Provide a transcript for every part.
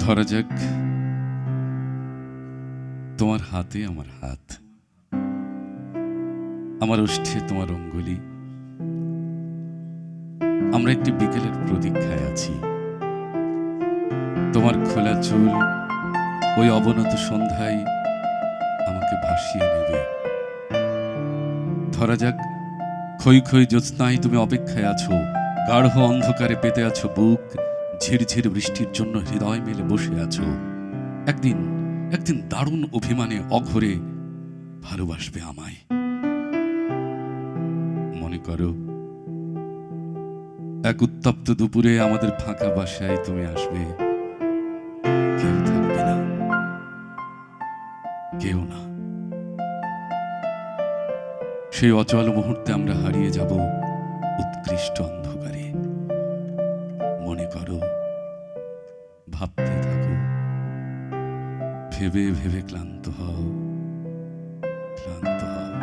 ধরা যাক তোমার হাতে আমার হাত, আমার ওষ্ঠে তোমার অঙ্গুলি। আমরা একটি বিকেলের প্রতীক্ষায় আছি। তোমার খোলা চুল ওই অবনত সন্ধ্যায় আমাকে ভাসিয়ে নেবে। ধরা যাক ক্ষয় ক্ষয় জ্যোৎস্নায় তুমি অপেক্ষায় আছো, গাঢ় অন্ধকারে পেতে আছো বুক, ঝিরঝির বৃষ্টির জন্য হৃদয় মেলে বসে আছো। একদিন একদিন দারুণ অভিমানে অঘরে ভালোবাসবে আমায়। মনে করো এক উত্তপ্ত দুপুরে আমাদের ফাঁকা বাসায় তুমি আসবে। কেউ থাকবে না, কেউ না। সেই অচল মুহূর্তে আমরা হারিয়ে যাব উৎকৃষ্ট অন্ধকারে। মনে করো, ভাবতে থাকো, ভেবে ভেবে ক্লান্ত হও, ক্লান্ত হও।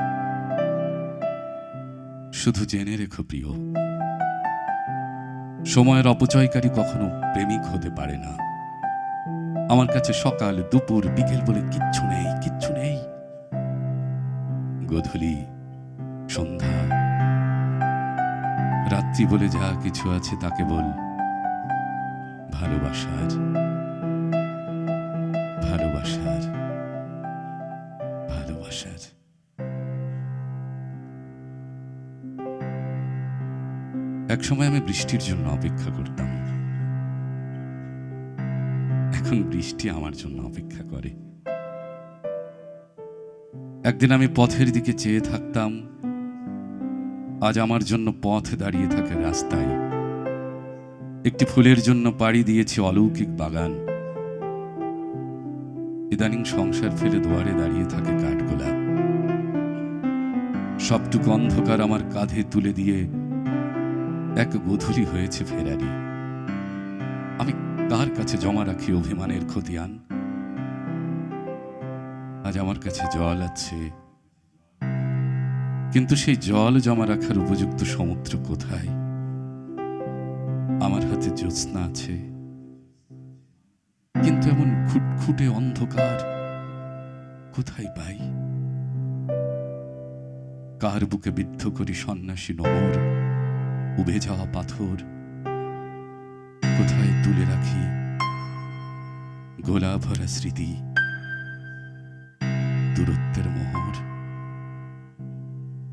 শুধু জেনে রেখো প্রিয়, সময়ের অপচয়কারী কখনো প্রেমিক হতে পারে না। আমার কাছে সকাল দুপুর বিকেল বলে কিচ্ছু নেই, কিচ্ছু নেই। গোধূলি সন্ধ্যা রাত্রি বলে যা কিছু আছে তা কেবল ভালোবাসার, ভালোবাসার, ভালোবাসার। একসময় আমি বৃষ্টির জন্য অপেক্ষা করতাম, এখন বৃষ্টি আমার জন্য অপেক্ষা করে। একদিন আমি পথের দিকে চেয়ে থাকতাম, আজ আমার জন্য পথ দাঁড়িয়ে থাকে রাস্তায়। একটি ফুলের জন্য পাড়ি দিয়েছি অলৌকিক বাগান। ইদানিং সংসার ফেলে দুয়ারে দাঁড়িয়ে থাকে কাঠগোলাপ। সবটুকু অন্ধকার আমার কাঁধে তুলে দিয়ে এক গোধূলি হয়েছে ফেরারি। আমি কার কাছে জমা রাখি অভিমানের খতিয়ান? আজ আমার কাছে জল আছে, কিন্তু সেই জল জমা রাখার উপযুক্ত সমুদ্র কোথায়? আমার হাতে জ্যোৎস্না আছে, কিন্তু এমন খুটখুটে অন্ধকার কোথায় পাই? কার বুকে বিদ্ধ করি সন্ন্যাসী নমর, উবে যাওয়া পাথর কোথায় তুলে রাখি? গোলা ভরা স্মৃতি, দূরত্বের মোহর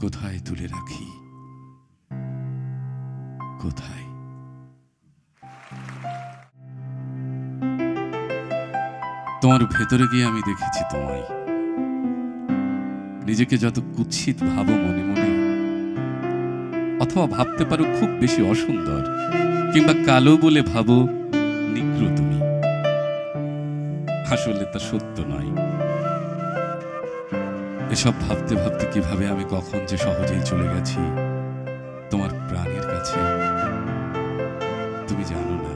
কোথায় তুলে রাখি? কোথায়? তোমার ভেতরে গিয়ে আমি দেখেছি তোমায়। নিজেকে যত কুৎসিত ভাবো মনে মনে, অথবা ভাবতে পারো খুব বেশি অসুন্দর, কিংবা কালো বলে ভাবো নিগ্র তুমি, আসলে তা সত্য নয়। এসব ভাবতে ভাবতে কিভাবে আমি কখন যে সহজেই চলে গেছি তোমার প্রাণের কাছে, তুমি জানো না,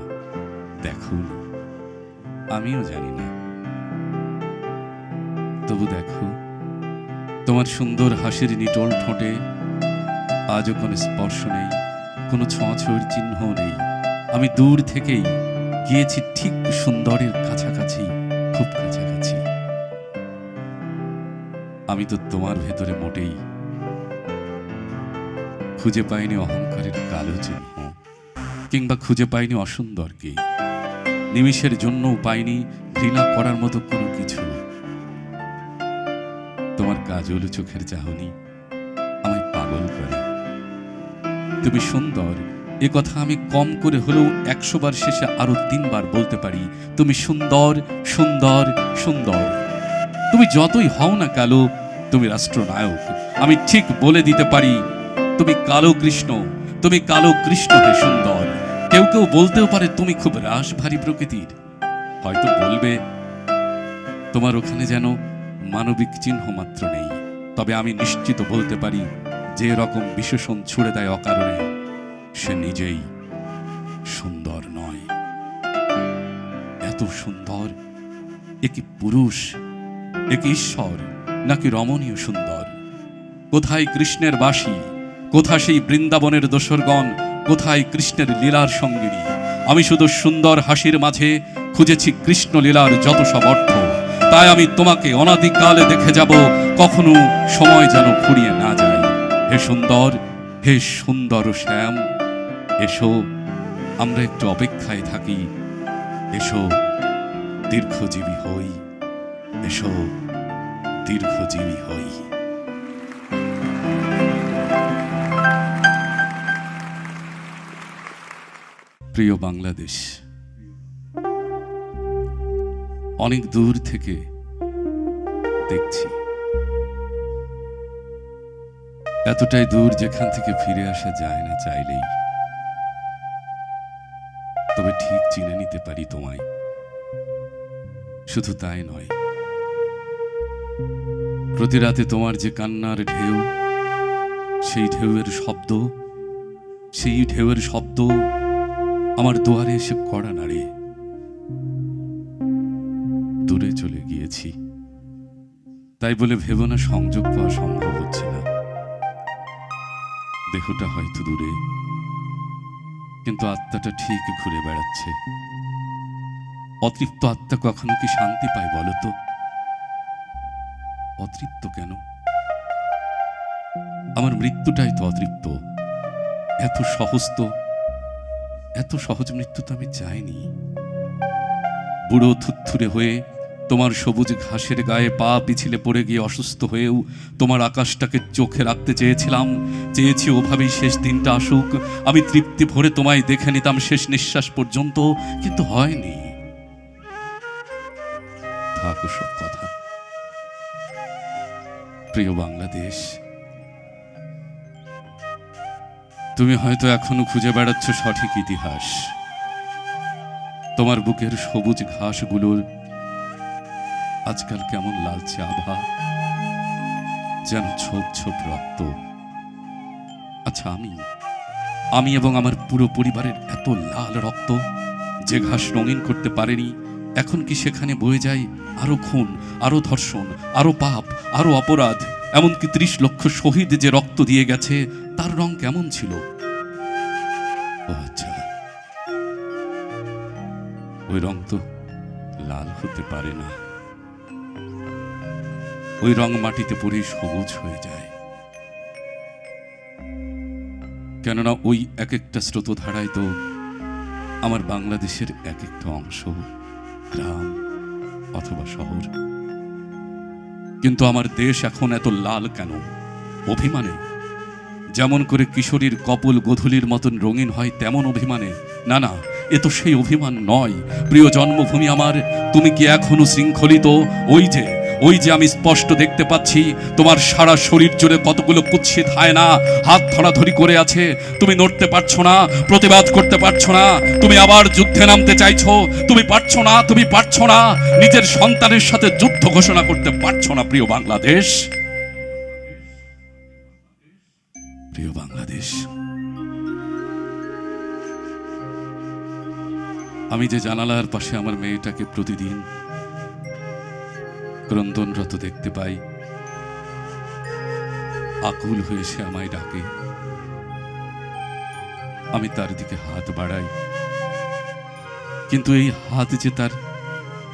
দেখো, আমিও জানি না। তবু দেখো, তোমার সুন্দর হাসির নিটোল ঠোঁটে আজও কোনো স্পর্শ নেই, কোনো ছোঁয়াছোঁয়ার চিহ্ন নেই। আমি দূর থেকেই গিয়েছি ঠিক সুন্দরের কাছাকাছি, খুব কাছাকাছি। আমি তো তোমার ভেতরে মোটেই খুঁজে পাইনি অহংকারের কালো চিহ্ন, কিংবা খুঁজে পাইনি অসুন্দরকে। নিমিষের জন্যও পাইনি ঘৃণা করার মতো কোনো কিছু। তোমার কাজল চোখের চাহনি আমায় পাগল করে। তুমি সুন্দর, এ কথা আমি কম করে হলেও 100 বার শেষে আরো 3 বার বলতে পারি। তুমি সুন্দর, সুন্দর, সুন্দর। তুমি যতই হও না কালো, তুমি রাষ্ট্রনায়ক। আমি ঠিক বলে দিতে পারি, তুমি কালো কৃষ্ণ, তুমি কালো কৃষ্ণ হে সুন্দর। কেউ কেউ বলতেও পারে তুমি খুব রাশভারী প্রকৃতির। হয়তো বলবে তোমার ওখানে যেন মানবিক চিহ্ন মাত্র নেই। তবে আমি নিশ্চিত বলতে পারি, যে রকম বিশেষণ ছুড়ে দেয় অকারণে, সে নিজেই সুন্দর নয়। এত সুন্দর, এ কি পুরুষ, এ কি ঈশ্বর, নাকি রমণীয় সুন্দর? কোথায় কৃষ্ণের বাসী, কোথা সেই বৃন্দাবনের দোসরগণ, কোথায় কৃষ্ণের লীলার সঙ্গিনী? আমি শুধু সুন্দর হাসির মাঝে খুঁজেছি কৃষ্ণলীলার যত সব অর্থ। তাই আমি তোমাকে অনাদিকালে দেখে যাব, কখনো সময় যেন ফুরিয়ে না যায়। হে সুন্দর, হে সুন্দর শ্যাম, এসো আমরা একটু অপেক্ষায় থাকি। এসো দীর্ঘজীবী হই, এসো দীর্ঘজীবী হই। প্রিয় বাংলাদেশ, অনেক দূর থেকে দেখছি, এতটাই দূর যেখান থেকে ফিরে আসা যায় না চাইলেই। তবে ঠিক চিনে নিতে পারি তোমায়। শুধু তাই নয়, প্রতি রাতে তোমার যে কান্নার ঢেউ, সেই ঢেউয়ের শব্দ, সেই ঢেউয়ের শব্দ আমার দুয়ারে এসে কড়া নাড়ে। দূরে চলে গিয়েছি, তাই বলে ভেবো না সংযোগ পাওয়া সম্ভব হচ্ছে না। দেহটা হয়তো দূরে, কিন্তু আত্মাটা ঠিক ঘুরে বেড়াচ্ছে। অতৃপ্ত আত্মা কখনো কি শান্তি পায় বলো তো? অতৃপ্ত কেন? আমার মৃত্যুটাই তো অতৃপ্ত। এত সহজ তো, এত সহজ মৃত্যু তো আমি চাইনি। বুড়ো থুত্থুরে হয়ে তোমার সবুজ ঘাসের গায়ে পা পিছলে পড়ে গিয়ে অসুস্থ হয়েও তোমার আকাশটাকে চোখে রাখতে চেয়েছিলাম। চেয়েছি ওভাবেই শেষ দিনটা আসুক, আমি তৃপ্তি ভরে তোমায় দেখে নিতাম শেষ নিঃশ্বাস পর্যন্ত, কিন্তু হয়নি। থাকো সব কথা। প্রিয় বাংলাদেশ, তুমি হয়তো এখনো খুঁজে বেড়াচ্ছ সঠিক ইতিহাস। তোমার বুকের সবুজ ঘাসগুলোর আজকাল কেমন লালচে আভা, যেন ছোপ ছোপ রক্ত। আচ্ছা, আমি এবং আমার পুরো পরিবারের এত লাল রক্ত যে ঘাস রঙিন করতে পারেনি, এখন কি সেখানে বয়ে যায় আরো খুন, আরো ধর্ষণ, আরো পাপ, আরো অপরাধ? এমনকি ৩০ লক্ষ শহীদ যে রক্ত দিয়ে গেছে, তার রং কেমন ছিল? ও আচ্ছা, ওই রং তো লাল হতে পারে না। ওই রং মাটিতে পড়ে সবুজ হয়ে যায়। কেননা ওই এক একটা স্রোতধারায় তো আমার বাংলাদেশের এক একটা অংশ, গ্রাম অথবা শহর। কিন্তু আমার দেশ এখন এত লাল কেন? অভিমানে? যেমন করে কিশোরীর কপল গোধূলির মতন রঙিন হয়, তেমন অভিমানে? না না, এ তো সেই অভিমান নয়। প্রিয় জন্মভূমি আমার, তুমি কি এখনো শৃঙ্খলিত? ওই যে আমি স্পষ্ট দেখতে পাচ্ছি তোমার সারা শরীর জুড়ে কতগুলো কুৎসিত হায়না হাত ধরাধরি করে আছে। তুমি নড়তে পারছো না, প্রতিবাদ করতে পারছো না, তুমি আবার যুদ্ধে নামতে চাইছো। তুমি পারছো না, নিজের সন্তানের সাথে যুদ্ধ ঘোষণা করতে পারছো না। প্রিয় বাংলাদেশ, প্রিয় বাংলাদেশ, আমি যে জানালার পাশে আমার মেয়েটাকে প্রতিদিন ক্রন্দনরত দেখতে পাই, আকুল হয়ে সে আমায় ডাকে, আমি তার দিকে হাত বাড়াই, কিন্তু এই হাত যে তার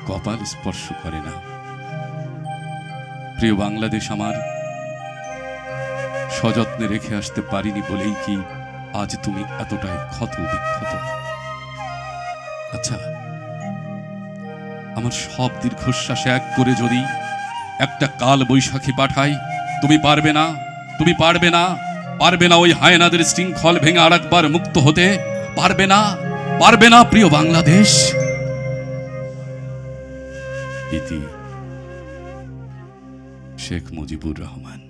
কপাল স্পর্শ করে না। প্রিয় বাংলাদেশ আমার, সযত্নে রেখে আসতে পারিনি বলেই কি আজ তুমি এতটাই ক্ষত বিক্ষত? আচ্ছা, আমার সব দীর্ঘশ্বাস এক করে যদি একটা কাল বৈশাখী পাঠাই, তুমি পারবে না ওই হায়নাদের শৃঙ্খল ভেঙে আরেকবার মুক্ত হতে? পারবে না প্রিয় বাংলাদেশ। ইতি শেখ মুজিবুর রহমান।